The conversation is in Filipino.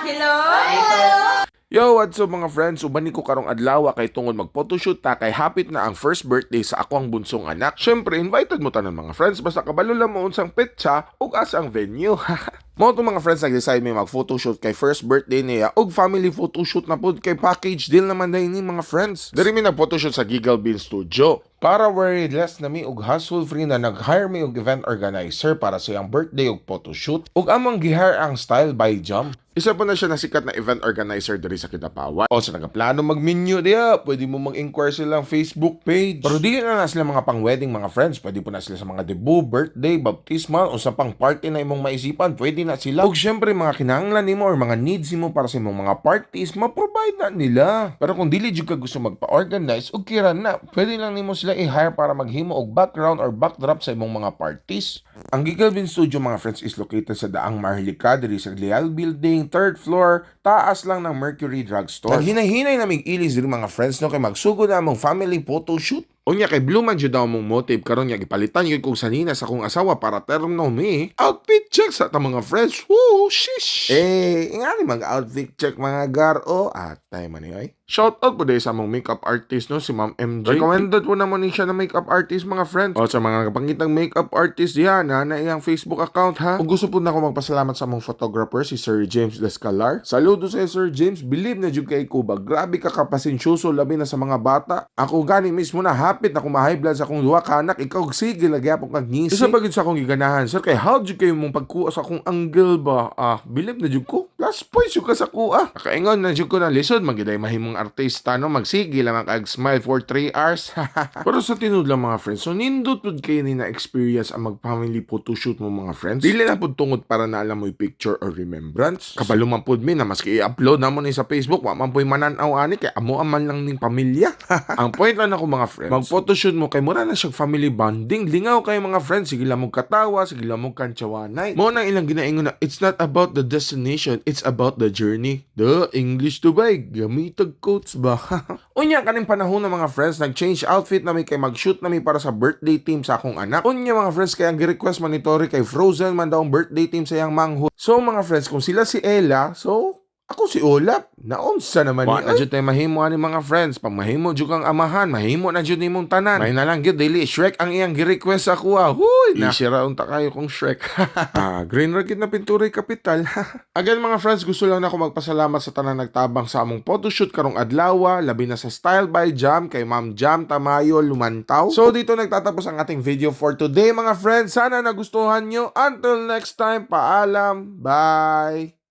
Hello! Yo, what's up mga friends? Ubani ko karong adlaw kay tungod mag-photoshoot ta kay hapit na ang first birthday sa ako ang bunsong anak. Syempre, invited mo tanan mga friends basta kabalo lang mo unsang petsa ug asa ang venue. Mo to mga friends nag-decide may mag-photoshoot kay first birthday niya ug family photoshoot na pud kay package deal naman dahil ni mga friends. Diri mi nag-photoshoot sa Giggle Bean Studio. Para worry less na mi og hassle free na nag-hire mi og event organizer para sa iyang birthday og photoshoot ug among gi-hire ang Style by Jam. Isa po na siya na sikat na event organizer diri sa Kidapawan. O sa nagaplano mag-menu diya, pwede mo mag-inquire silang Facebook page. Pero di na sila mga pang-wedding mga friends, pwede po na sila sa mga debut, birthday, baptismal o sa pang party na imong maisipan, pwede na sila. Ug syempre mga kinahanglan nimo or mga needs mo para sa imong mga parties, ma-provide na nila. Pero kung dili jud ka gusto magpa-organize, ug kira na, pwede lang nimo sila i-hire para maghimo og background or backdrop sa imong mga parties. Ang Giggle Bean Studio mga friends is located sa Daang Maharlika diri sa Leal Building, 3rd floor, taas lang ng Mercury Drugstore. Naghinay-hinay na mig-ilis diri mga friends no kay magsugod na among family photo shoot. Unya kay blue man jud daw mong motive karon nya gipalitan gyud kog sanina sa akong asawa para term no me. Outfit check sa ta mga friends. Woo, shish. Ingani mag-outfit check mga garo. Atay man ay. Shout out po dahil sa among makeup artist no si Ma'am MJ. Recommended po naman ni siya na makeup artist mga friends. O sa mga kapangitang makeup artist diyan na iyang Facebook account ha. Kung gusto po na ako magpasalamat sa among photographer si Sir James Descalar. Saludo sa Sir James. Believe na jud kay Kuba. Grabe ka kapasensyoso labi na sa mga bata. Ako gani mismo na hapit na kumahay blood sa akong duha ka anak. Ikaw sige lagi apong kagngisi. Isa bagid sa akong giganahan. Sir kay how jud kayo mong pagkuha sa akong angle ba? Believe na jud ko. Plus points jud ka sa kuha. Kaingon na jud ko na lisod magiday mahimong artista no magsige lang kag smile for 3 hours. Pero sa tinud lang mga friends, so nindot pud kayo ni na experience ang mag family photoshoot mo mga friends. Dili na pud tungod para na alam mo yung picture or remembrance. Kabalo man pud mi na maski i-upload na mo ni sa Facebook, wa man po'y mananaw ani kay amo aman lang ning pamilya. Ang point lang ako mga friends, mag photoshoot mo kay mura na siya family bonding. Lingaw kay mga friends, sige lang mo katawa, sige lang mo kantsawanay. Mo nang ilang ginaingon na it's not about the destination, it's about the journey. The English to bay, gamitag quotes ba? Unya kaning panahon ng mga friends, nag-change outfit na may kay mag-shoot na may para sa birthday team sa akong anak. Unya mga friends, kaya ang gi-request manitori kay Frozen man daw ang birthday team sa iyang manghod. So mga friends, kung sila si Ella, so ako si Olap. Naunsa naman ni na jud tay mahimo ani mga friends. Pag mahimo jud kang amahan, mahimo na jud nimong tanan. May na lang gyud dili Shrek ang iyang gi-request sa kuha. Huy, isira unta kayo kong Shrek. Green ragid na pinturay kapital. Again mga friends, gusto lang nako magpasalamat sa tanan nagtabang sa among photoshoot karong adlaw, labi na sa Style by Jam kay Ma'am Jam Tamayo Lumantaw. So dito nagtatapos ang ating video for today mga friends. Sana nagustuhan nyo. Until next time, paalam. Bye.